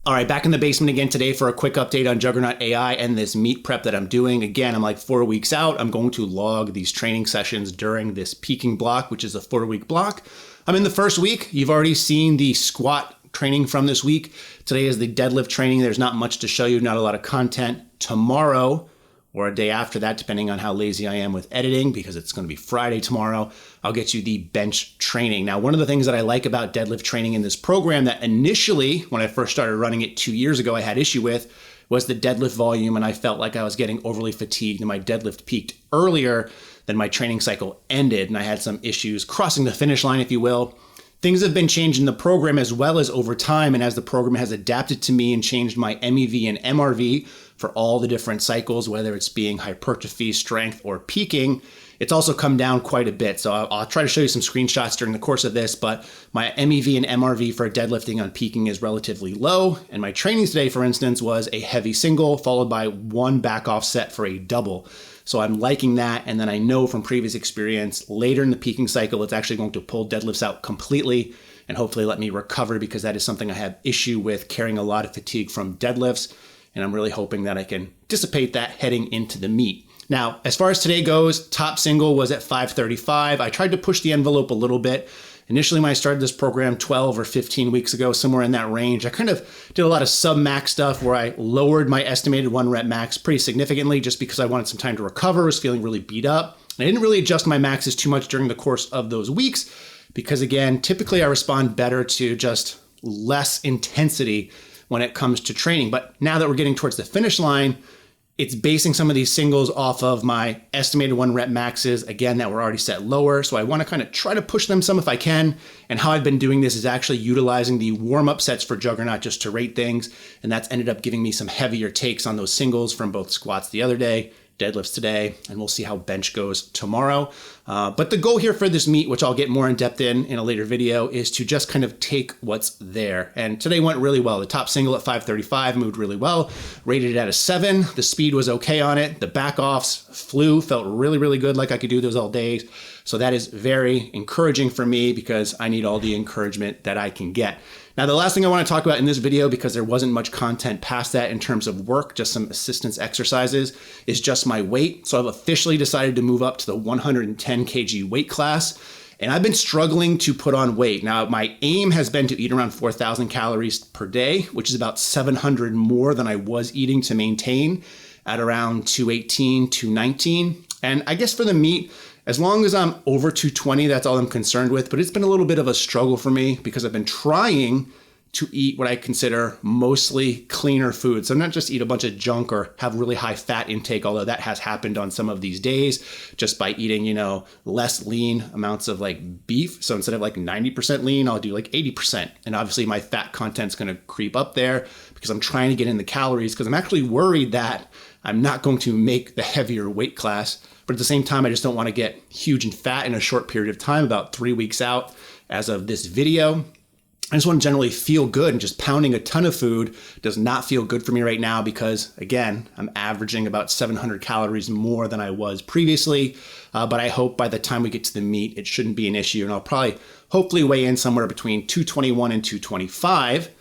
All right, back in the basement again today for a quick update on Juggernaut AI and this meet prep that I'm doing. Again, I'm like 4 weeks out. I'm going to log these training sessions during this peaking block, which is a 4-week block. I'm in the first week. You've already seen the squat training from this week. Today is the deadlift training. There's not much to show you, not a lot of content. Tomorrow, or a day after that, depending on how lazy I am with editing, because it's going to be Friday tomorrow, I'll get you the bench training. Now, one of the things that I like about deadlift training in this program that initially, when I first started running it 2 years ago, I had issue with was the deadlift volume, and I felt like I was getting overly fatigued, and my deadlift peaked earlier than my training cycle ended, and I had some issues crossing the finish line, if you will. Things have been changed in the program as well as over time, and as the program has adapted to me and changed my MEV and MRV for all the different cycles, whether it's being hypertrophy, strength, or peaking, it's also come down quite a bit. So I'll try to show you some screenshots during the course of this, but my MEV and MRV for deadlifting on peaking is relatively low, and my training today, for instance, was a heavy single followed by one back off set for a double. So I'm liking that, and then I know from previous experience, later in the peaking cycle, it's actually going to pull deadlifts out completely and hopefully let me recover, because that is something I have issue with, carrying a lot of fatigue from deadlifts, and I'm really hoping that I can dissipate that heading into the meet. Now, as far as today goes, top single was at 535. I tried to push the envelope a little bit. Initially, when I started this program 12 or 15 weeks ago, somewhere in that range, I kind of did a lot of sub-max stuff where I lowered my estimated 1 rep max pretty significantly just because I wanted some time to recover, was feeling really beat up. And I didn't really adjust my maxes too much during the course of those weeks because, again, typically I respond better to just less intensity when it comes to training. But now that we're getting towards the finish line, it's basing some of these singles off of my estimated 1 rep maxes, again, that were already set lower. So I want to kind of try to push them some if I can. And how I've been doing this is actually utilizing the warm-up sets for Juggernaut just to rate things. And that's ended up giving me some heavier takes on those singles from both squats the other day, deadlifts today, and we'll see how bench goes tomorrow. But the goal here for this meet, which I'll get more in depth in a later video, is to just kind of take what's there. And today went really well. The top single at 535 moved really well, rated it at a 7. The speed was okay on it. The back offs flew, felt really, really good, like I could do those all day. So that is very encouraging for me because I need all the encouragement that I can get. Now, the last thing I want to talk about in this video, because there wasn't much content past that in terms of work, just some assistance exercises, is just my weight. So I've officially decided to move up to the 110 kg weight class. And I've been struggling to put on weight. Now, my aim has been to eat around 4,000 calories per day, which is about 700 more than I was eating to maintain at around 218, 219. And I guess for the meet, as long as I'm over 220, that's all I'm concerned with. But it's been a little bit of a struggle for me because I've been trying to eat what I consider mostly cleaner food. So not just eat a bunch of junk or have really high fat intake, although that has happened on some of these days just by eating, less lean amounts of like beef. So instead of like 90% lean, I'll do like 80%. And obviously my fat content's going to creep up there because I'm trying to get in the calories, because I'm actually worried that I'm not going to make the heavier weight class. But at the same time, I just don't want to get huge and fat in a short period of time, about 3 weeks out as of this video. I just want to generally feel good, and just pounding a ton of food does not feel good for me right now because, again, I'm averaging about 700 calories more than I was previously. But I hope by the time we get to the meet, it shouldn't be an issue. And I'll probably hopefully weigh in somewhere between 221 and 225,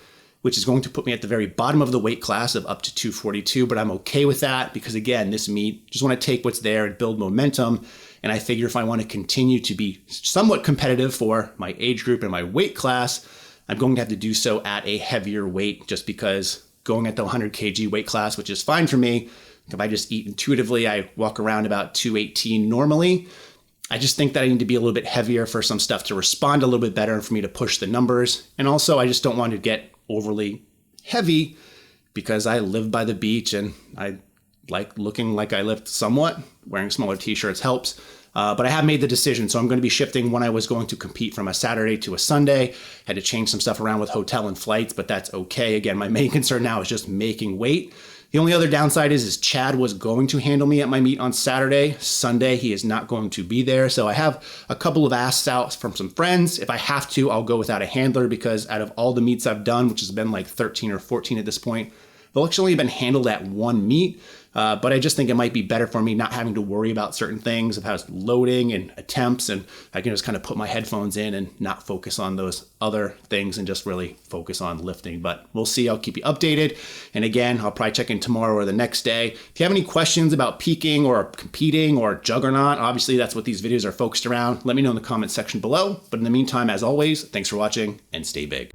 which is going to put me at the very bottom of the weight class of up to 242, but I'm okay with that because, again, this meet, just want to take what's there and build momentum. And I figure if I want to continue to be somewhat competitive for my age group and my weight class, I'm going to have to do so at a heavier weight, just because going at the 100 kg weight class, which is fine for me, if I just eat intuitively, I walk around about 218 normally. I just think that I need to be a little bit heavier for some stuff to respond a little bit better and for me to push the numbers. And also, I just don't want to get overly heavy because I live by the beach and I like looking like I lift somewhat. Wearing smaller t-shirts helps. But I have made the decision, so I'm going to be shifting when I was going to compete from a Saturday to a Sunday. Had to change some stuff around with hotel and flights, but that's okay. Again, my main concern now is just making weight. The only other downside is Chad was going to handle me at my meet on Saturday. Sunday, he is not going to be there. So I have a couple of asks out from some friends. If I have to, I'll go without a handler because out of all the meets I've done, which has been like 13 or 14 at this point, They'll actually been handled at one meet. But I just think it might be better for me not having to worry about certain things of how it's loading and attempts, and I can just kind of put my headphones in and not focus on those other things and just really focus on lifting. But we'll see. I'll keep you updated. And again, I'll probably check in tomorrow or the next day. If you have any questions about peaking or competing or Juggernaut, obviously that's what these videos are focused around. Let me know in the comments section below. But in the meantime, as always, thanks for watching and stay big.